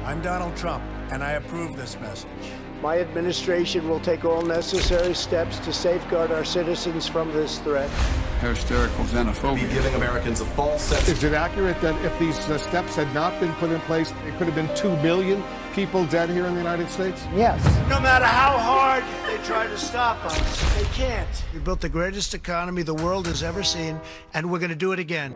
I'm Donald Trump, and I approve this message. My administration will take all necessary steps to safeguard our citizens from this threat. Hysterical xenophobia. Be giving Americans a false sense. Is it accurate that if these steps had not been put in place, it could have been 2 million people dead here in the United States? Yes. No matter how hard they try to stop us, they can't. We built the greatest economy the world has ever seen, and we're going to do it again.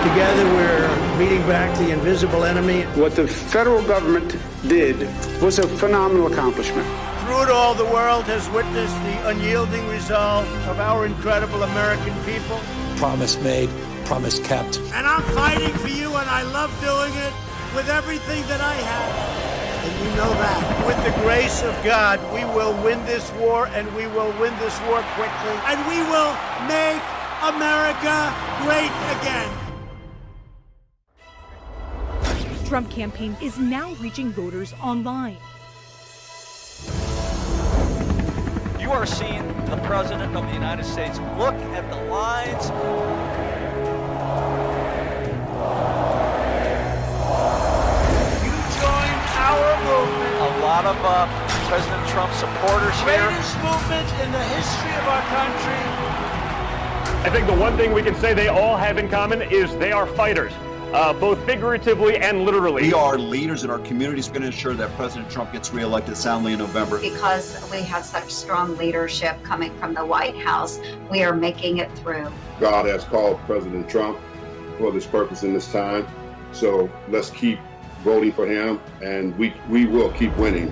Together, we're beating back the invisible enemy. What the federal government did was a phenomenal accomplishment. Through it all, the world has witnessed the unyielding resolve of our incredible American people. Promise made, promise kept. And I'm fighting for you, and I love doing it with everything that I have. And you know that. With the grace of God, we will win this war, and we will win this war quickly. And we will make America great again. Trump campaign is now reaching voters online. You are seeing the President of the United States. Look at the lines. You join our movement. A lot of President Trump supporters here. Greatest movement in the history of our country. I think the one thing we can say they all have in common is they are fighters. Both figuratively and literally. We are leaders in our communities, going to ensure that President Trump gets reelected soundly in November. Because we have such strong leadership coming from the White House, we are making it through. God has called President Trump for this purpose in this time. So let's keep voting for him, and we will keep winning.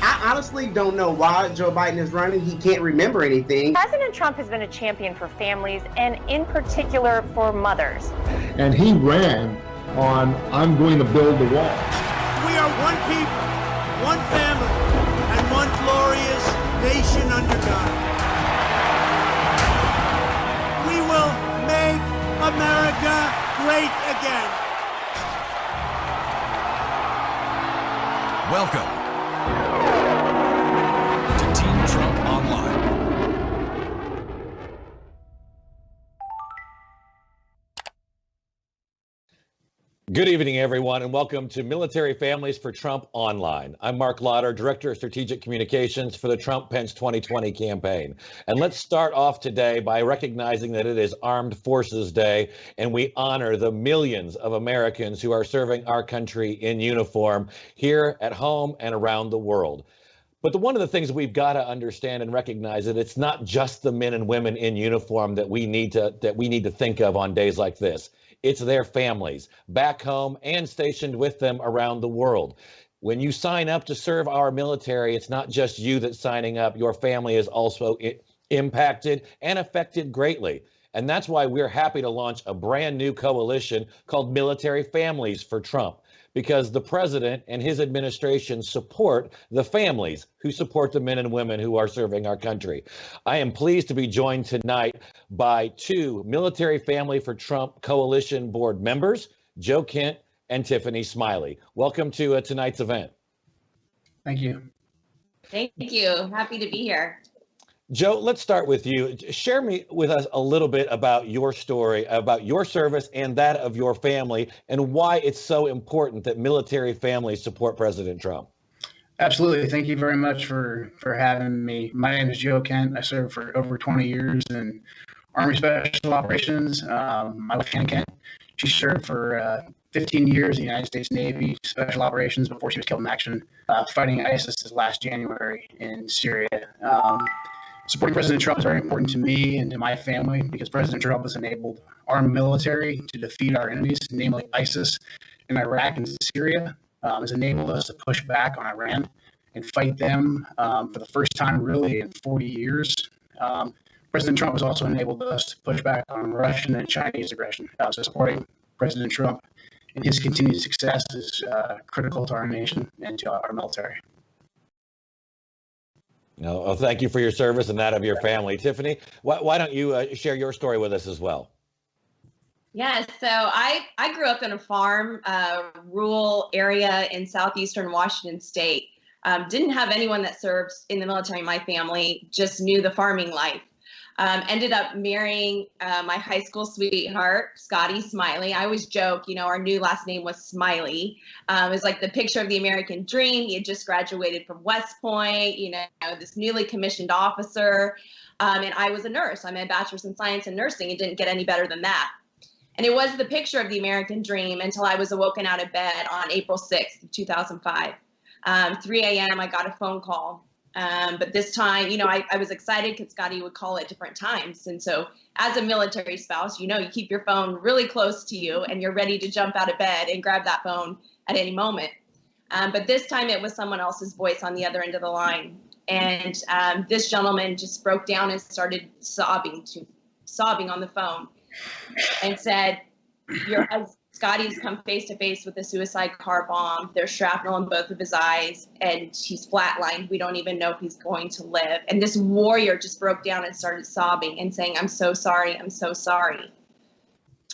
I honestly don't know why Joe Biden is running. He can't remember anything. President Trump has been a champion for families and in particular for mothers. And he ran on, I'm going to build the wall. We are one people, one family, and one glorious nation under God. We will make America great again. Welcome to Team Trump Online. Good evening, everyone, and welcome to Military Families for Trump Online. I'm Marc Lauder, Director of Strategic Communications for the Trump-Pence 2020 campaign. And let's start off today by recognizing that it is Armed Forces Day, and we honor the millions of Americans who are serving our country in uniform here at home and around the world. But one of the things we've got to understand and recognize that it's not just the men and women in uniform that we need to think of on days like this. It's their families back home and stationed with them around the world. When you sign up to serve our military, it's not just you that's signing up. Your family is also impacted and affected greatly. And that's why we're happy to launch a brand new coalition called Military Families for Trump, because the president and his administration support the families who support the men and women who are serving our country. I am pleased to be joined tonight by two Military Family for Trump Coalition board members, Joe Kent and Tiffany Smiley. Welcome to tonight's event. Thank you. Thank you. Happy to be here. Joe, let's start with you. Share with us a little bit about your story, about your service and that of your family, and why it's so important that military families support President Trump. Absolutely. Thank you very much for having me. My name is Joe Kent. I served for over 20 years in Army Special Operations. My wife, Ann Kent, she served for 15 years in the United States Navy Special Operations before she was killed in action fighting ISIS last January in Syria. Supporting President Trump is very important to me and to my family because President Trump has enabled our military to defeat our enemies, namely ISIS in Iraq and Syria, has enabled us to push back on Iran and fight them for the first time really in 40 years. President Trump has also enabled us to push back on Russian and Chinese aggression. So supporting President Trump and his continued success is critical to our nation and to our military. No, thank you for your service and that of your family. Tiffany, why don't you share your story with us as well? Yeah, so I grew up in a farm, rural area in southeastern Washington State. Didn't have anyone that served in the military in my family, just knew the farming life. Ended up marrying my high school sweetheart, Scotty Smiley. I always joke, our new last name was Smiley. It was like the picture of the American dream. He had just graduated from West Point, this newly commissioned officer. And I was a nurse. I'm a bachelor's in science and nursing. It didn't get any better than that. And it was the picture of the American dream until I was awoken out of bed on April 6th, 2005. 3 a.m., I got a phone call. But this time, I was excited because Scotty would call at different times. And so as a military spouse, you keep your phone really close to you and you're ready to jump out of bed and grab that phone at any moment. But this time it was someone else's voice on the other end of the line. And this gentleman just broke down and started sobbing on the phone and said, Scotty's come face to face with a suicide car bomb. There's shrapnel in both of his eyes and he's flatlined. We don't even know if he's going to live. And this warrior just broke down and started sobbing and saying, I'm so sorry. I'm so sorry.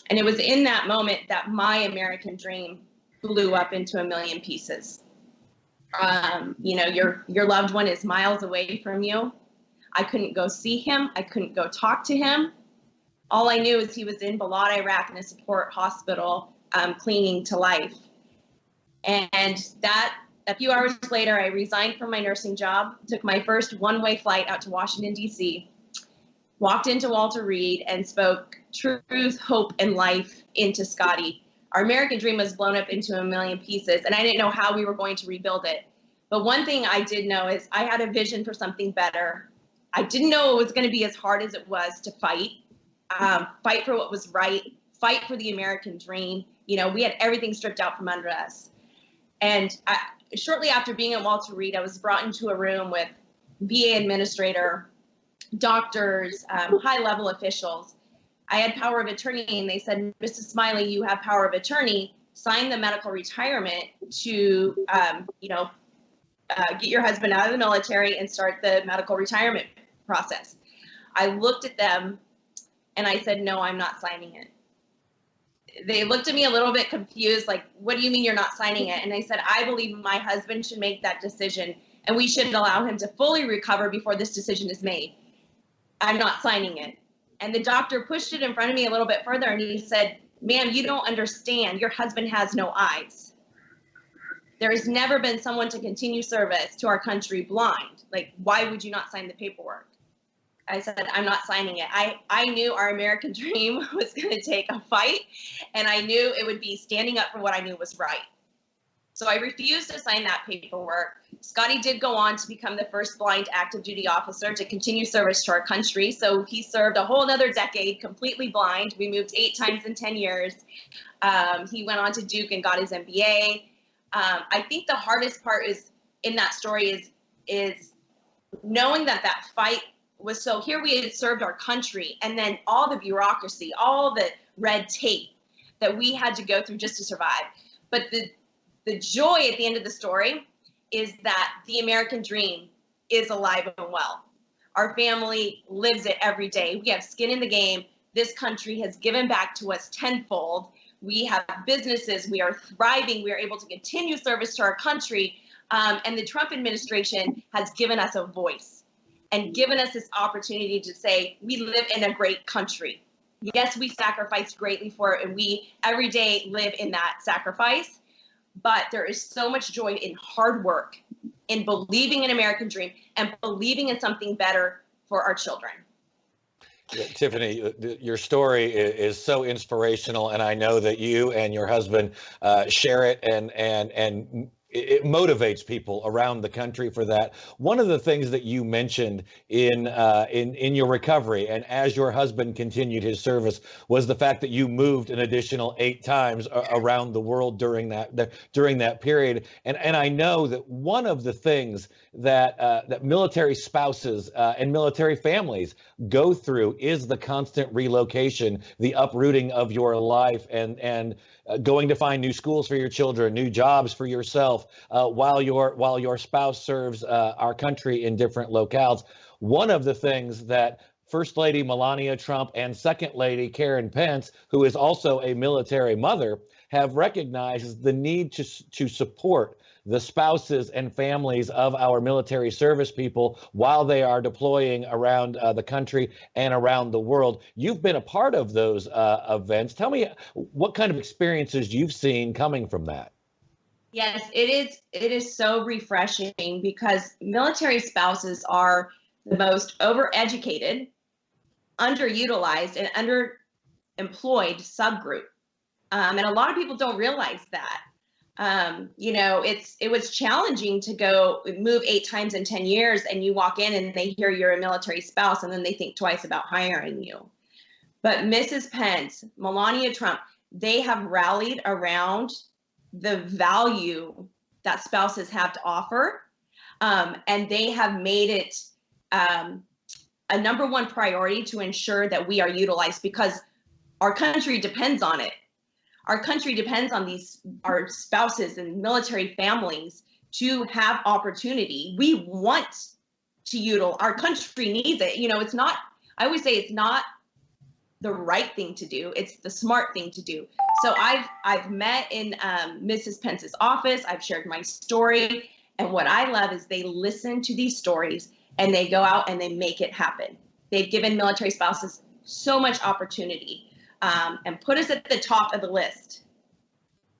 And it was in that moment that my American dream blew up into a million pieces. Your loved one is miles away from you. I couldn't go see him. I couldn't go talk to him. All I knew is he was in Balad, Iraq, in a support hospital, clinging to life. And that, a few hours later, I resigned from my nursing job, took my first one-way flight out to Washington, D.C., walked into Walter Reed and spoke truth, hope, and life into Scotty. Our American dream was blown up into a million pieces, and I didn't know how we were going to rebuild it. But one thing I did know is I had a vision for something better. I didn't know it was going to be as hard as it was to fight for what was right, fight for the American dream. We had everything stripped out from under us. And shortly after being at Walter Reed, I was brought into a room with VA administrator, doctors, high-level officials. I had power of attorney, and they said, Mrs. Smiley, you have power of attorney. Sign the medical retirement to, get your husband out of the military and start the medical retirement process. I looked at them and I said, no, I'm not signing it. They looked at me a little bit confused, like, what do you mean you're not signing it? And I said, I believe my husband should make that decision and we should allow him to fully recover before this decision is made. I'm not signing it. And the doctor pushed it in front of me a little bit further and he said, ma'am, you don't understand. Your husband has no eyes. There has never been someone to continue service to our country blind. Like, why would you not sign the paperwork? I said, I'm not signing it. I knew our American dream was going to take a fight, and I knew it would be standing up for what I knew was right. So I refused to sign that paperwork. Scotty did go on to become the first blind active duty officer to continue service to our country. So he served a whole another decade completely blind. We moved 8 times in 10 years. He went on to Duke and got his MBA. I think the hardest part is in that story is knowing that fight was so here we had served our country, and then all the bureaucracy, all the red tape that we had to go through just to survive. But the joy at the end of the story is that the American dream is alive and well. Our family lives it every day. We have skin in the game. This country has given back to us tenfold. We have businesses. We are thriving. We are able to continue service to our country. And the Trump administration has given us a voice and given us this opportunity to say, we live in a great country. Yes, we sacrificed greatly for it, and we every day live in that sacrifice. But there is so much joy in hard work, in believing in American dream, and believing in something better for our children. Yeah, Tiffany, your story is so inspirational, and I know that you and your husband share it, and it motivates people around the country for that. One of the things that you mentioned in your recovery, and as your husband continued his service, was the fact that you moved an additional 8 times around the world during that period. And I know that one of the things that military spouses and military families go through is the constant relocation, the uprooting of your life, and going to find new schools for your children, new jobs for yourself, while your spouse serves our country in different locales. One of the things that First Lady Melania Trump and Second Lady Karen Pence, who is also a military mother, have recognized the need to support the spouses and families of our military service people while they are deploying around the country and around the world. You've been a part of those events. Tell me what kind of experiences you've seen coming from that. Yes, it is so refreshing because military spouses are the most overeducated, underutilized, and underemployed subgroup. And a lot of people don't realize that. It was challenging to go move 8 times in 10 years and you walk in and they hear you're a military spouse and then they think twice about hiring you. But Mrs. Pence, Melania Trump, they have rallied around the value that spouses have to offer. And they have made it a number one priority to ensure that we are utilized because our country depends on it. Our country depends on our spouses and military families to have opportunity. We want to utilize, our country needs it. It's not, I always say it's not the right thing to do. It's the smart thing to do. So I've met in Mrs. Pence's office. I've shared my story. And what I love is they listen to these stories and they go out and they make it happen. They've given military spouses so much opportunity. And put us at the top of the list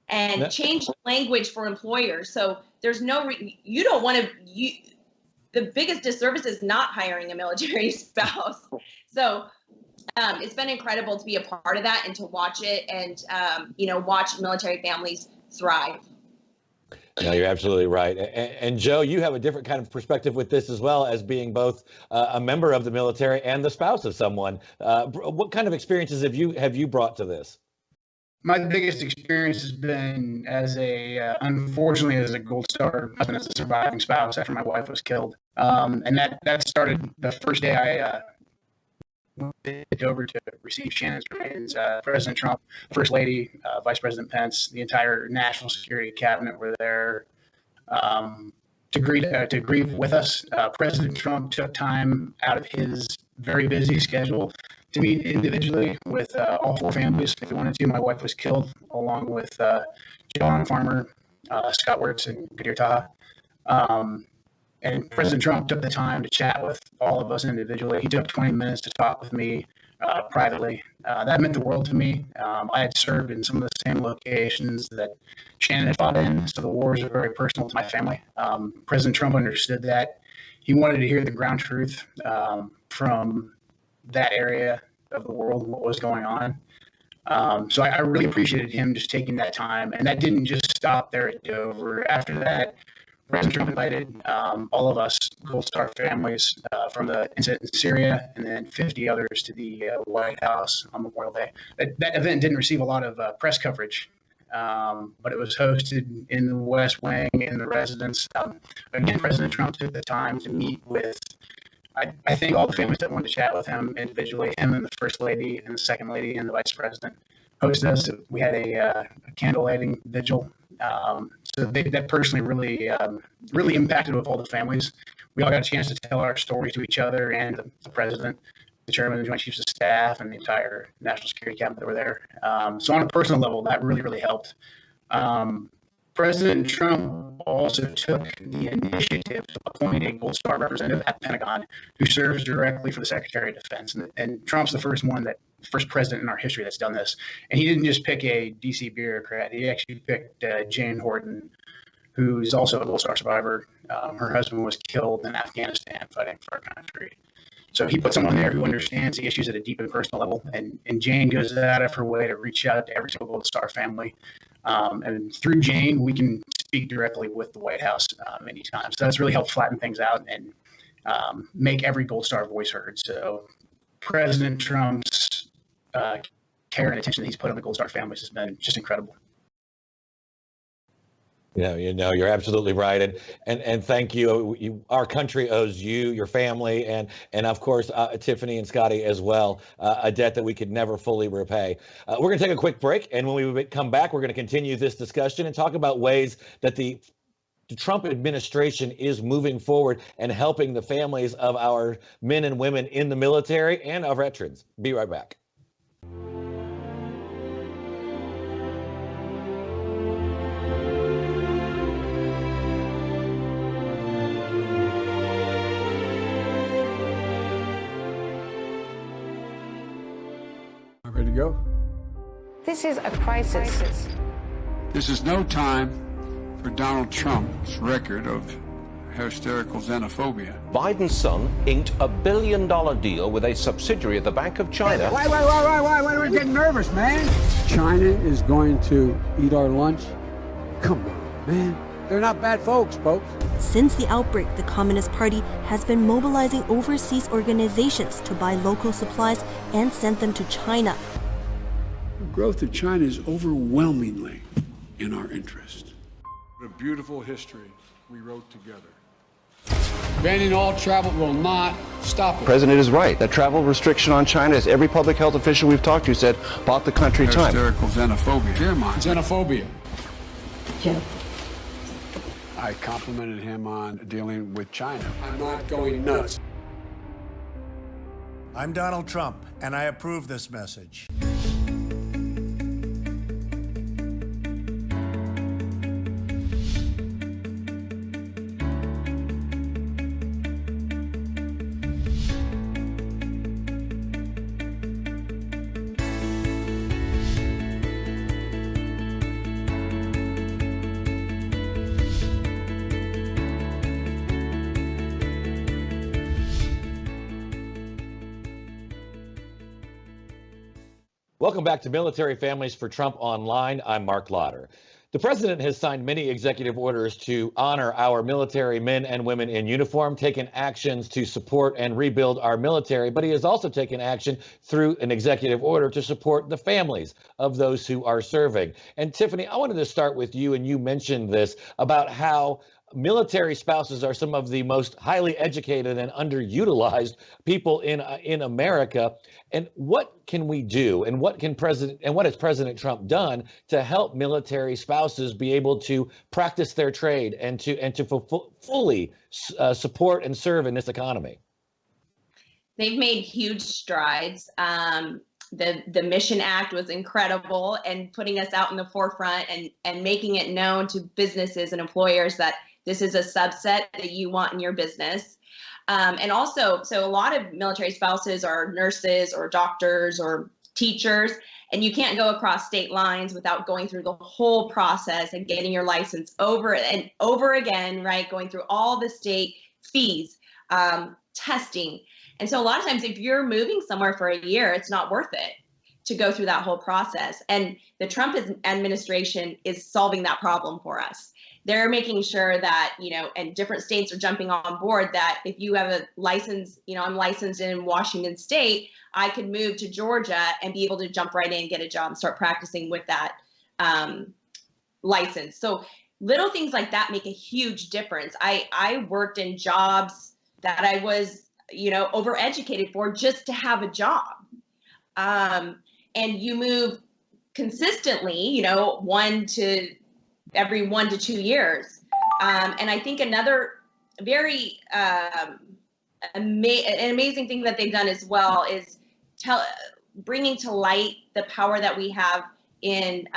and change the language for employers. So there's you don't want to, the biggest disservice is not hiring a military spouse. So it's been incredible to be a part of that and to watch it and, watch military families thrive. No, you're absolutely right. And Joe, you have a different kind of perspective with this as well as being both a member of the military and the spouse of someone. What kind of experiences have you brought to this? My biggest experience has been unfortunately, as a Gold Star husband, as a surviving spouse after my wife was killed. And that started the first day I went over to receive Shannon's remains. President Trump, First Lady, Vice President Pence, the entire national security cabinet were there to grieve with us. President Trump took time out of his very busy schedule to meet individually with all 4 families if he wanted to. My wife was killed along with John Farmer, Scott Wirtz, and Goodyear Taha. And President Trump took the time to chat with all of us individually. He took 20 minutes to talk with me privately. That meant the world to me. I had served in some of the same locations that Shannon had fought in, so the wars are very personal to my family. President Trump understood that. He wanted to hear the ground truth from that area of the world, what was going on. So I really appreciated him just taking that time. And that didn't just stop there at Dover. After that, President Trump invited all of us Gold Star families from the incident in Syria and then 50 others to the White House on Memorial Day. That event didn't receive a lot of press coverage, but it was hosted in the West Wing in the residence. Again, President Trump took the time to meet with, I think, all the families that wanted to chat with him individually, him and the First Lady and the Second Lady and the Vice President hosted us. We had a candle lighting vigil. So that personally really impacted with all the families. We all got a chance to tell our story to each other and the president, the chairman of the Joint Chiefs of Staff, and the entire national security cabinet that were there. So on a personal level, that really helped. President Trump also took the initiative to appoint a Gold Star representative at the Pentagon who serves directly for the Secretary of Defense. And Trump's the first president in our history that's done this. And he didn't just pick a DC bureaucrat. He actually picked Jane Horton, who's also a Gold Star survivor. Her husband was killed in Afghanistan fighting for our country. So he put someone there who understands the issues at a deep and personal level. And Jane goes out of her way to reach out to every single Gold Star family. And through Jane, we can speak directly with the White House many times. So that's really helped flatten things out and make every Gold Star voice heard. So President Trump's care and attention that he's put on the Gold Star families has been just incredible. You're absolutely right. And thank you. Our country owes you, your family, and of course, Tiffany and Scotty as well, a debt that we could never fully repay. We're going to take a quick break. And when we come back, we're going to continue this discussion and talk about ways that the the Trump administration is moving forward and helping the families of our men and women in the military and our veterans. Be right back. Ready to go? This is a crisis. This is no time for Donald Trump's record of hysterical xenophobia. Biden's son inked a $1 billion deal with a subsidiary of the Bank of China. Why are we getting nervous, man? China is going to eat our lunch? Come on, man. They're not bad folks. Since the outbreak, the Communist Party has been mobilizing overseas organizations to buy local supplies and send them to China. The growth of China is overwhelmingly in our interest. What a beautiful history we wrote together. Banning all travel will not stop it. The president is right. That travel restriction on China, as every public health official we've talked to said, bought the country time. Hysterical xenophobia. Xenophobia. Joe. I complimented him on dealing with China. I'm not going nuts. I'm Donald Trump, and I approve this message. Welcome back to Military Families for Trump Online. I'm Marc Lotter. The president has signed many executive orders to honor our military men and women in uniform, taken actions to support and rebuild our military, but he has also taken action through an executive order to support the families of those who are serving. And Tiffany, I wanted to start with you, and you mentioned this about how military spouses are some of the most highly educated and underutilized people in America. And what can we do, and what has President Trump done to help military spouses be able to practice their trade and to fully support and serve in this economy? They've made huge strides. The Mission Act was incredible, and putting us out in the forefront and making it known to businesses and employers that this is a subset that you want in your business. And also, so a lot of military spouses are nurses or doctors or teachers, and you can't go across state lines without going through the whole process and getting your license over and over again, right? Going through all the state fees, testing. And so a lot of times if you're moving somewhere for a year, it's not worth it to go through that whole process. And the Trump administration is solving that problem for us. They're making sure that, and different states are jumping on board that if you have a license, I'm licensed in Washington State, I could move to Georgia and be able to jump right in, get a job, and start practicing with that license. So little things like that make a huge difference. I worked in jobs that I was, overeducated for just to have a job. And you move consistently, every 1 to 2 years. And I think another very an amazing thing that they've done as well is bringing to light the power that we have in,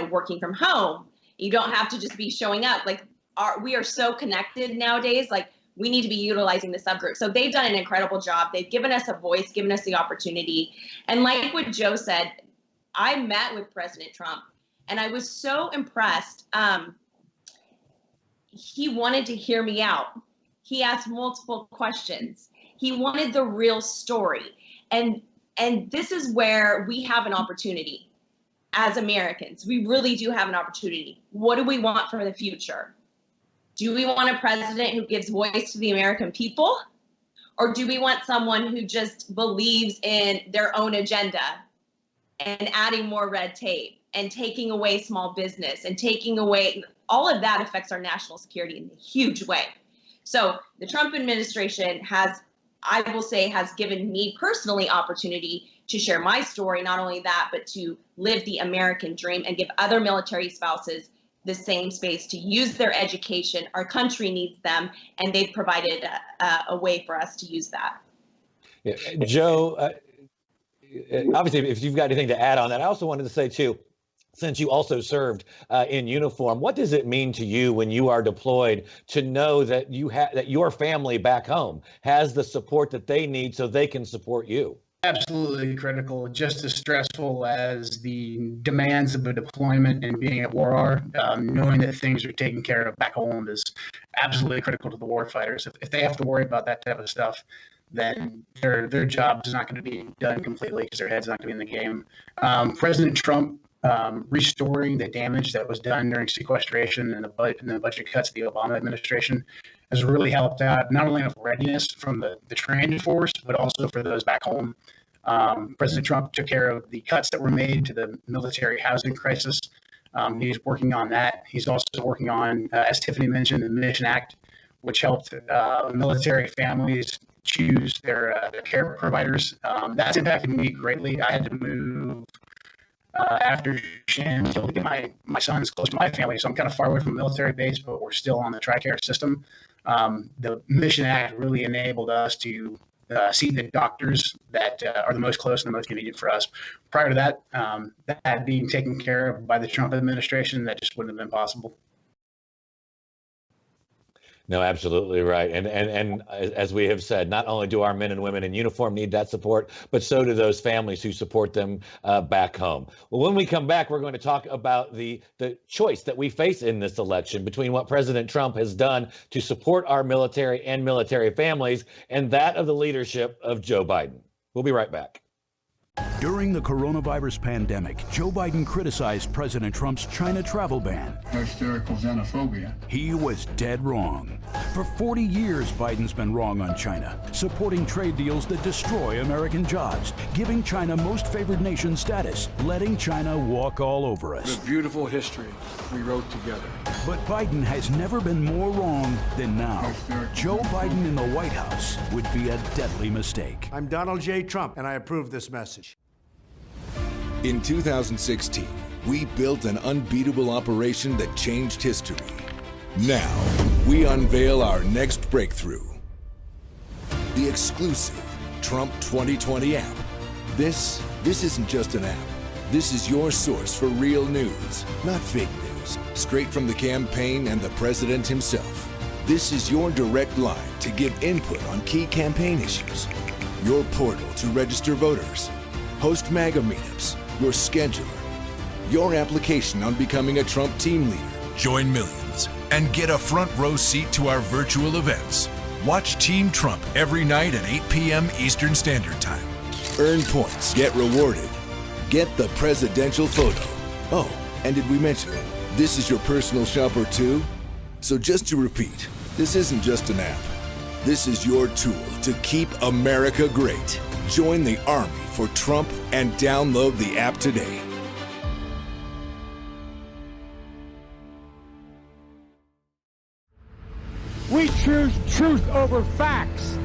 working from home. You don't have to just be showing up. We are so connected nowadays. We need to be utilizing the subgroup. So they've done an incredible job. They've given us a voice, given us the opportunity. And like what Joe said, I met with President Trump, and I was so impressed. He wanted to hear me out. He asked multiple questions. He wanted the real story. And this is where we have an opportunity as Americans. We really do have an opportunity. What do we want for the future? Do we want a president who gives voice to the American people? Or do we want someone who just believes in their own agenda and adding more red tape and taking away small business and taking away, all of that affects our national security in a huge way. So the Trump administration has given me personally opportunity to share my story. Not only that, but to live the American dream and give other military spouses the same space to use their education. Our country needs them, and they've provided a way for us to use that. Yeah. Joe, obviously, if you've got anything to add on that, I also wanted to say, too, since you also served in uniform, what does it mean to you when you are deployed to know that that your family back home has the support that they need so they can support you? Absolutely critical, just as stressful as the demands of a deployment and being at war are. Knowing that things are taken care of back home is absolutely critical to the war fighters. If they have to worry about that type of stuff, then their job is not going to be done completely because their head's not going to be in the game. President Trump restoring the damage that was done during sequestration and the budget cuts of the Obama administration has really helped out, not only with readiness from the training force, but also for those back home. President Trump took care of the cuts that were made to the military housing crisis. He's working on that. He's also working on, as Tiffany mentioned, the Mission Act, which helped military families choose their care providers. That's impacted me greatly. I had to move after Shannon to get my sons close to my family, so I'm kind of far away from the military base, but we're still on the TRICARE system. The Mission Act really enabled us to see the doctors that are the most close and the most convenient for us. Prior to that, that being taken care of by the Trump administration, that just wouldn't have been possible. No, absolutely right. And as we have said, not only do our men and women in uniform need that support, but so do those families who support them back home. Well, when we come back, we're going to talk about the choice that we face in this election between what President Trump has done to support our military and military families and that of the leadership of Joe Biden. We'll be right back. During the coronavirus pandemic, Joe Biden criticized President Trump's China travel ban. Hysterical xenophobia. He was dead wrong. For 40 years, Biden's been wrong on China, supporting trade deals that destroy American jobs, giving China most favored nation status, letting China walk all over us. The beautiful history we wrote together. But Biden has never been more wrong than now. Joe Biden in the White House would be a deadly mistake. I'm Donald J. Trump, and I approve this message. In 2016, we built an unbeatable operation that changed history. Now, we unveil our next breakthrough. The exclusive Trump 2020 app. This isn't just an app. This is your source for real news, not fake news. Straight from the campaign and the president himself. This is your direct line to give input on key campaign issues. Your portal to register voters. Host MAGA meetups. Your scheduler. Your application on becoming a Trump team leader. Join millions and get a front row seat to our virtual events. Watch Team Trump every night at 8 p.m. Eastern Standard Time. Earn points. Get rewarded. Get the presidential photo. Oh, and did we mention this is your personal shopper too? So just to repeat, this isn't just an app. This is your tool to keep America great. Join the Army for Trump and download the app today. We choose truth over facts.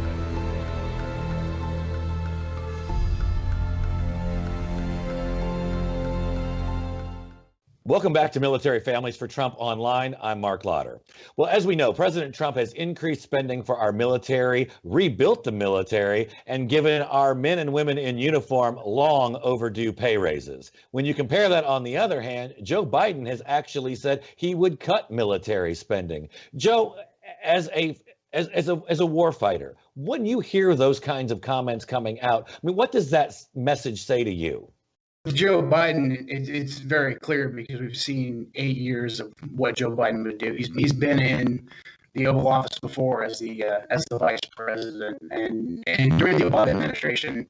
Welcome back to Military Families for Trump Online. I'm Marc Lauder. Well, as we know, President Trump has increased spending for our military, rebuilt the military, and given our men and women in uniform long overdue pay raises. When you compare that, on the other hand, Joe Biden has actually said he would cut military spending. Joe, as a warfighter, when you hear those kinds of comments coming out, I mean, what does that message say to you? With Joe Biden, it's very clear because we've seen 8 years of what Joe Biden would do. He's been in the Oval Office before as the vice president, and during the Obama administration,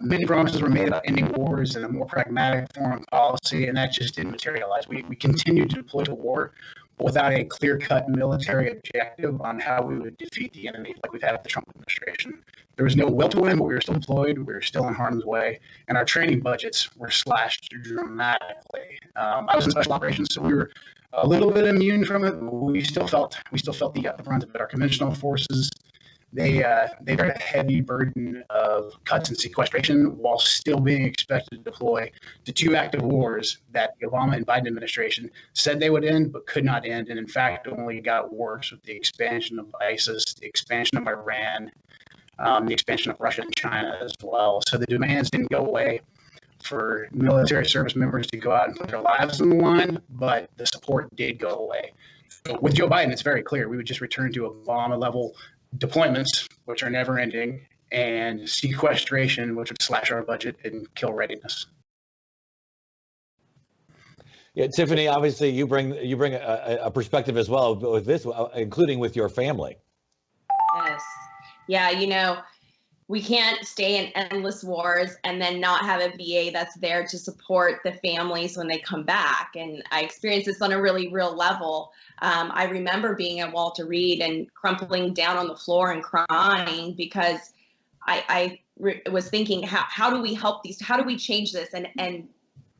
many promises were made about ending wars and a more pragmatic foreign policy, and that just didn't materialize. We continued to deploy to war, but without a clear-cut military objective on how we would defeat the enemy, like we've had with the Trump administration. There was no will to win, but we were still deployed. We were still in harm's way, and our training budgets were slashed dramatically. I was in special operations, so we were a little bit immune from it. We still felt the brunt of it. Our conventional forces they bear a heavy burden of cuts and sequestration while still being expected to deploy to two active wars that the Obama and Biden administration said they would end but could not end, and in fact only got worse with the expansion of ISIS, the expansion of Iran, the expansion of Russia and China as well. So the demands didn't go away for military service members to go out and put their lives on the line, but the support did go away. So with Joe Biden, it's very clear we would just return to Obama-level deployments, which are never ending, and sequestration, which would slash our budget and kill readiness. Yeah, Tiffany, obviously you bring a perspective as well with this, including with your family. Yes. Yeah, we can't stay in endless wars and then not have a VA that's there to support the families when they come back. And I experienced this on a really real level. I remember being at Walter Reed and crumpling down on the floor and crying because I was thinking, how do we help these? How do we change this? And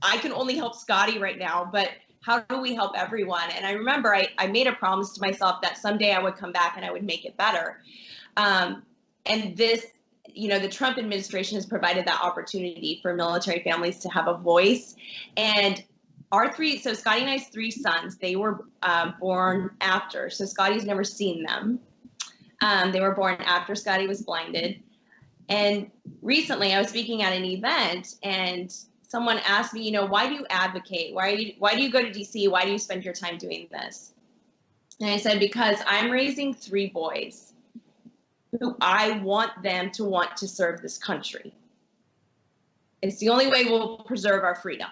I can only help Scotty right now, but how do we help everyone? And I remember I made a promise to myself that someday I would come back and I would make it better. And this, the Trump administration has provided that opportunity for military families to have a voice. And so Scotty and I's three sons, they were born after. So Scotty's never seen them. They were born after Scotty was blinded. And recently I was speaking at an event and someone asked me, why do you advocate? Why do you go to DC? Why do you spend your time doing this? And I said, because I'm raising three boys who I want them to want to serve this country. It's the only way we'll preserve our freedom.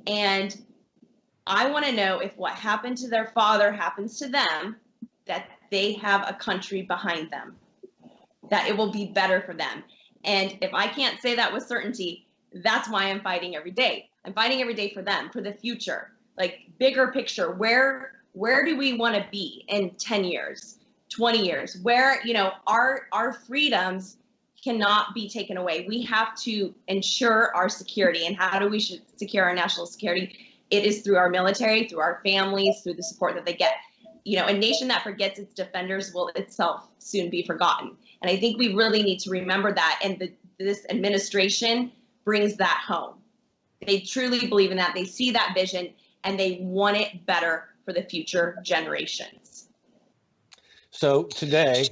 And I want to know if what happened to their father happens to them, that they have a country behind them, that it will be better for them. And if I can't say that with certainty, that's why I'm fighting every day. I'm fighting every day for them, for the future, like bigger picture. Where do we want to be in 10 years, 20 years, where, our freedoms cannot be taken away. We have to ensure our security. And how do we secure our national security? It is through our military, through our families, through the support that they get. A nation that forgets its defenders will itself soon be forgotten. And I think we really need to remember that. And this administration brings that home. They truly believe in that. They see that vision and they want it better for the future generations. So today,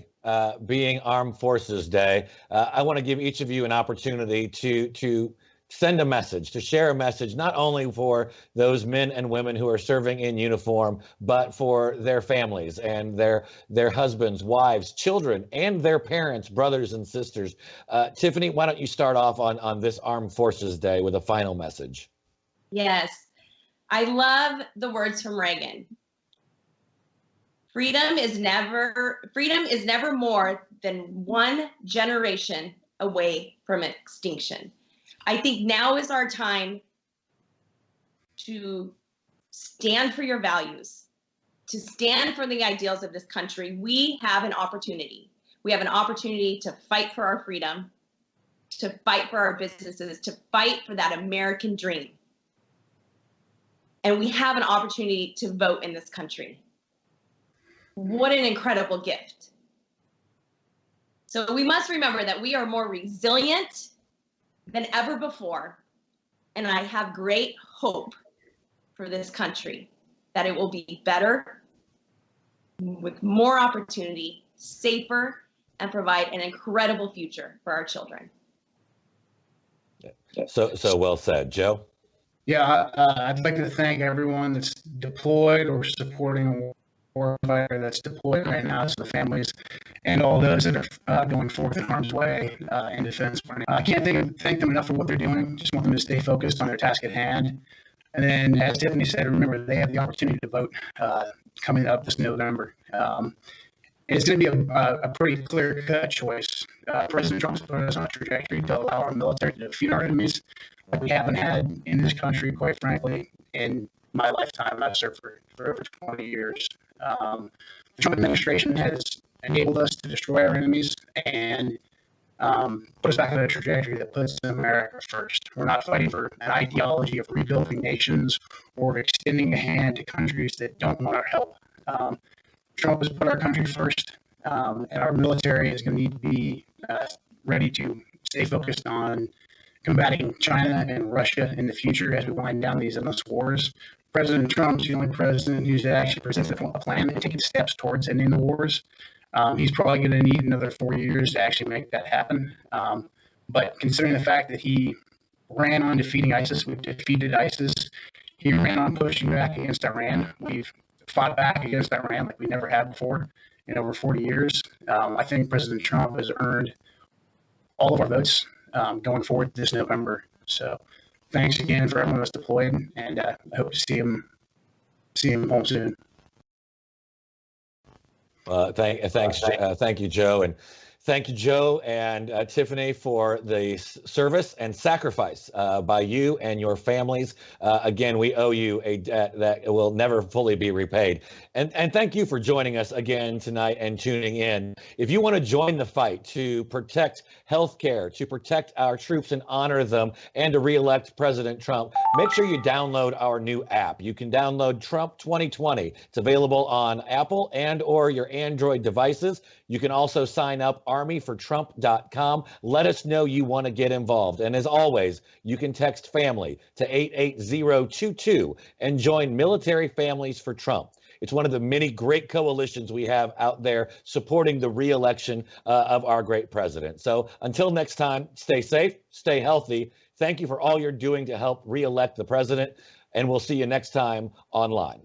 being Armed Forces Day, I want to give each of you an opportunity to send a message, to share a message, not only for those men and women who are serving in uniform, but for their families and their husbands, wives, children, and their parents, brothers and sisters. Tiffany, why don't you start off on this Armed Forces Day with a final message? Yes, I love the words from Reagan. Freedom is never more than one generation away from extinction. I think now is our time to stand for your values, to stand for the ideals of this country. We have an opportunity. We have an opportunity to fight for our freedom, to fight for our businesses, to fight for that American dream. And we have an opportunity to vote in this country. What an incredible gift. So we must remember that we are more resilient than ever before. And I have great hope for this country, that it will be better, with more opportunity, safer, and provide an incredible future for our children. So well said. Joe? Yeah, I'd like to thank everyone that's deployed or supporting a warfighter that's deployed right now, so the families and all those that are going forth in harm's way in defense. I can't thank them enough for what they're doing. Just want them to stay focused on their task at hand. And then, as Tiffany said, remember, they have the opportunity to vote coming up this November. It's going to be a pretty clear-cut choice. President Trump's put us on a trajectory to allow our military to defeat our enemies like we haven't had in this country, quite frankly, in my lifetime. I've served for over 20 years. The Trump administration has enabled us to destroy our enemies and put us back on a trajectory that puts America first. We're not fighting for an ideology of rebuilding nations or extending a hand to countries that don't want our help. Trump has put our country first, And our military is going to need to be ready to stay focused on combating China and Russia in the future as we wind down these endless wars. President Trump's the only president who's actually presented a plan and taken steps towards ending the wars. He's probably going to need another 4 years to actually make that happen. But considering the fact that he ran on defeating ISIS, we've defeated ISIS. He ran on pushing back against Iran. We've fought back against Iran like we never had before in over 40 years. I think President Trump has earned all of our votes going forward this November. So thanks again for everyone that's deployed, and I hope to see him home soon. Thank you, Joe, and thank you, Joe and Tiffany, for the service and sacrifice by you and your families. Again, we owe you a debt that will never fully be repaid. And thank you for joining us again tonight and tuning in. If you want to join the fight to protect healthcare, to protect our troops and honor them, and to reelect President Trump, make sure you download our new app. You can download Trump 2020. It's available on Apple and or your Android devices. You can also sign up armyfortrump.com. Let us know you want to get involved. And as always, you can text family to 88022 and join Military Families for Trump. It's one of the many great coalitions we have out there supporting the re-election of our great president. So until next time, stay safe, stay healthy. Thank you for all you're doing to help re-elect the president, and we'll see you next time online.